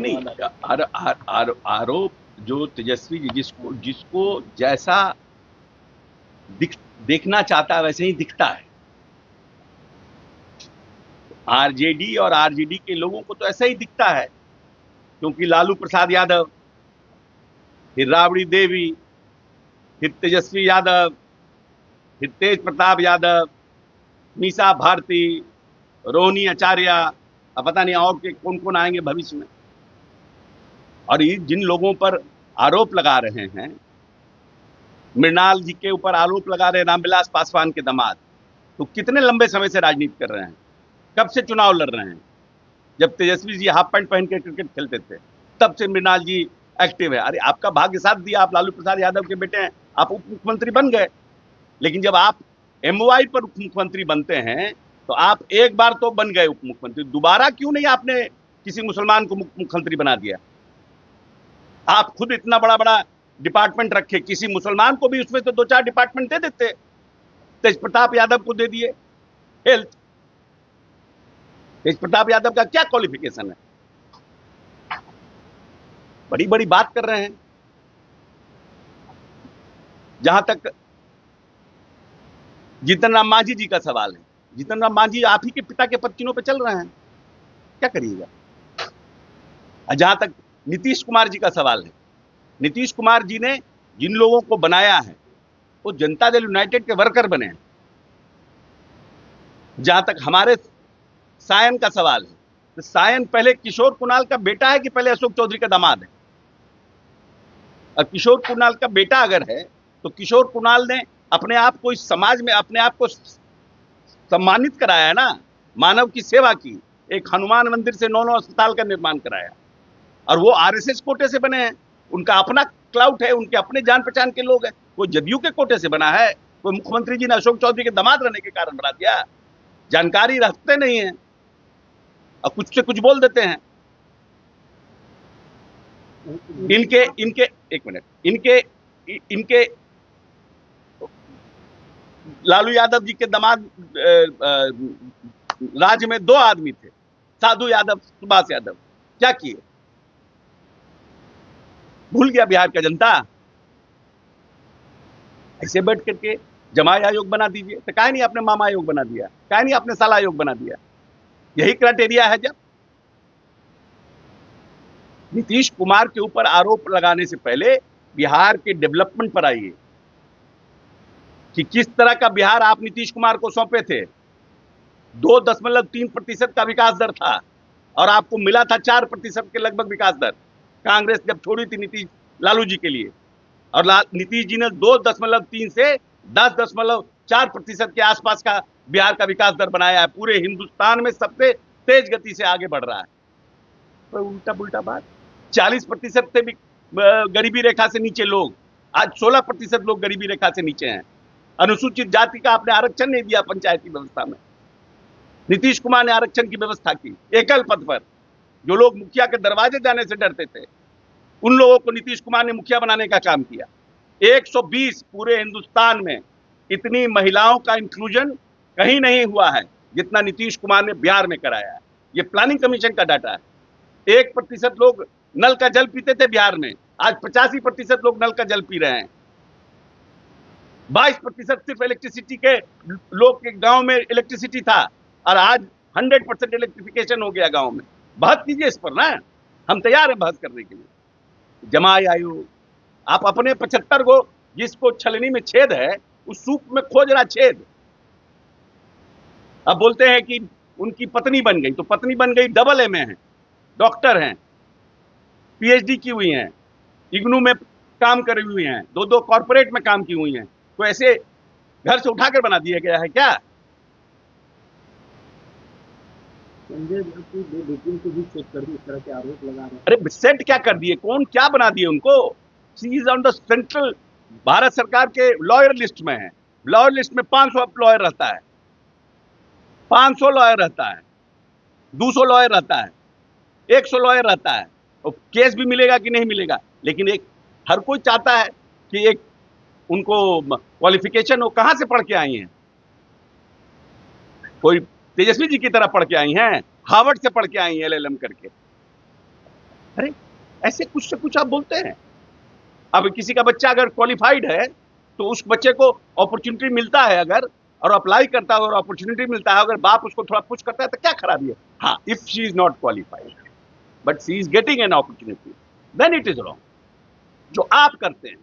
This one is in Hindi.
नहीं, आरोप जो तेजस्वी जी जिसको जिसको जैसा देखना चाहता है वैसे ही दिखता है। आरजेडी और आरजेडी के लोगों को तो ऐसा ही दिखता है, क्योंकि लालू प्रसाद यादव, फिर राबड़ी देवी, फिर तेजस्वी यादव, फिर तेज प्रताप यादव, मीसा भारती, रोहिणी आचार्य, अब पता नहीं और के कौन कौन आएंगे भविष्य में। और ये जिन लोगों पर आरोप लगा रहे हैं, मृणाल जी के ऊपर आरोप लगा रहे हैं, रामविलास पासवान के दामाद, तो कितने लंबे समय से राजनीति कर रहे हैं, कब से चुनाव लड़ रहे हैं। जब तेजस्वी जी हाफ पैंट पहन के क्रिकेट खेलते थे तब से मृणाल जी एक्टिव है। अरे आपका भाग्य साथ दिया, आप लालू प्रसाद यादव के बेटे हैं, आप उप मुख्यमंत्री बन गए। लेकिन जब आप एमवाई पर उप मुख्यमंत्री बनते हैं तो आप एक बार तो बन गए उप मुख्यमंत्री, दोबारा क्यों नहीं आपने किसी मुसलमान को मुख्यमंत्री बना दिया? आप खुद इतना बड़ा बड़ा डिपार्टमेंट रखे, किसी मुसलमान को भी उसमें से 2-4 डिपार्टमेंट दे देते। तेज प्रताप यादव को दे दिए हेल्थ। तेज प्रताप यादव का क्या क्वालिफिकेशन है? बड़ी बड़ी बात कर रहे हैं। जहां तक जीतन राम मांझी जी का सवाल है, जीतन राम मांझी आप ही के पिता के पत्तियों पे चल रहे हैं, क्या करिएगा? जहां तक नीतीश कुमार जी का सवाल है, नीतीश कुमार जी ने जिन लोगों को बनाया है वो जनता दल यूनाइटेड के वर्कर बने हैं। जहां तक हमारे सायन का सवाल है, तो सायन पहले किशोर कुणाल का बेटा है कि पहले अशोक चौधरी का दामाद है? और किशोर कुणाल का बेटा अगर है तो किशोर कुणाल ने अपने आप को इस समाज में अपने आप को सम्मानित कराया है ना, मानव की सेवा की। एक हनुमान मंदिर से 9 अस्पताल का निर्माण कराया, और वो आरएसएस कोटे से बने हैं। उनका अपना क्लाउट है, उनके अपने जान पहचान के लोग हैं। कोई जदयू के कोटे से बना है? कोई मुख्यमंत्री जी ने अशोक चौधरी के दामाद रहने के कारण बना दिया? जानकारी रखते नहीं है और कुछ से कुछ बोल देते हैं। इनके लालू यादव जी के दामाद राज्य में 2 आदमी थे, साधु यादव, सुभाष यादव। क्या किए? भूल गया बिहार का जनता? ऐसे बैठ करके जमाई आयोग बना दीजिए, तो काहे नहीं आपने मामा आयोग बना दिया? काहे नहीं आपने साला आयोग बना दिया? यही क्राइटेरिया है। जब नीतीश कुमार के ऊपर आरोप लगाने से पहले बिहार के डेवलपमेंट पर आइए कि किस तरह का बिहार आप नीतीश कुमार को सौंपे थे। 2.3% का विकास दर था और आपको मिला था 4% के लगभग विकास दर, कांग्रेस जब छोड़ी थी नीतीश लालू जी के लिए। और नीतीश जी ने 2.3 से 10.4% के आसपास का बिहार का विकास दर बनाया है। पूरे हिंदुस्तान में सबसे तेज गति से आगे बढ़ रहा है। तो उल्टा पुल्टा बात। 40% से भी गरीबी रेखा से नीचे लोग, आज 16% लोग गरीबी रेखा से नीचे हैं। अनुसूचित जाति का आपने आरक्षण नहीं दिया पंचायती व्यवस्था में। नीतीश कुमार ने आरक्षण की व्यवस्था की एकल पद पर। जो लोग मुखिया के दरवाजे जाने से डरते थे, उन लोगों को नीतीश कुमार ने मुखिया बनाने का काम किया। 120 पूरे हिंदुस्तान में इतनी महिलाओं का इंक्लूजन कहीं नहीं हुआ है जितना नीतीश कुमार ने बिहार में कराया है। ये प्लानिंग कमीशन का डाटा है। 1% लोग नल का जल पीते थे बिहार में, आज 85% लोग नल का जल पी रहे हैं। 22% सिर्फ इलेक्ट्रिसिटी के लोग के गांव में इलेक्ट्रिसिटी था, और आज 100% इलेक्ट्रिफिकेशन हो गया गांव में। बहस कीजिए इस पर ना, हम तैयार हैं बहस करने के लिए। जमाई आयोग, आप अपने 75 को जिसको छलनी में छेद है उस सूप में खोज रहा छेद। अब बोलते हैं कि उनकी पत्नी बन गई, तो पत्नी बन गई डबल एमए है, डॉक्टर हैं, पीएचडी की हुई हैं, इग्नू में काम करी हुई हैं, 2 कॉर्पोरेट में काम की हुई हैं। तो ऐसे घर से उठाकर बना दिया गया है क्या? संजय की 2 बेटियों को भी चेक कर दी, इस तरह के आरोप लगा रहे हैं। अरे सेट क्या कर दिए? कौन क्या बना दिए उनको? She is on the central, Bharat सरकार के लॉयर लिस्ट में है। लॉयर लिस्ट में 500 लॉयर रहता है, 500 लॉयर रहता है, 200 लॉयर रहता है, 100 लॉयर रहता है। और केस भी मिलेगा कि नहीं मिलेगा, लेकिन एक हर कोई चाहता है कि एक उनको क्वालिफिकेशन हो। कहां से पढ़ के आई हैं? कोई तेजस्वी जी की तरह पढ़ के आई हैं? हार्वर्ड से पढ़ के आई हैं LLM करके? अरे ऐसे कुछ से कुछ आप बोलते हैं। अब किसी का बच्चा अगर क्वालिफाइड है तो उस बच्चे को अपॉर्चुनिटी मिलता है अगर, और अप्लाई करता है और अपॉर्चुनिटी मिलता है, अगर बाप उसको थोड़ा पुश करता है तो क्या खराबी है? हाँ, if she is not qualified but she is getting an opportunity, then it is wrong. जो आप करते हैं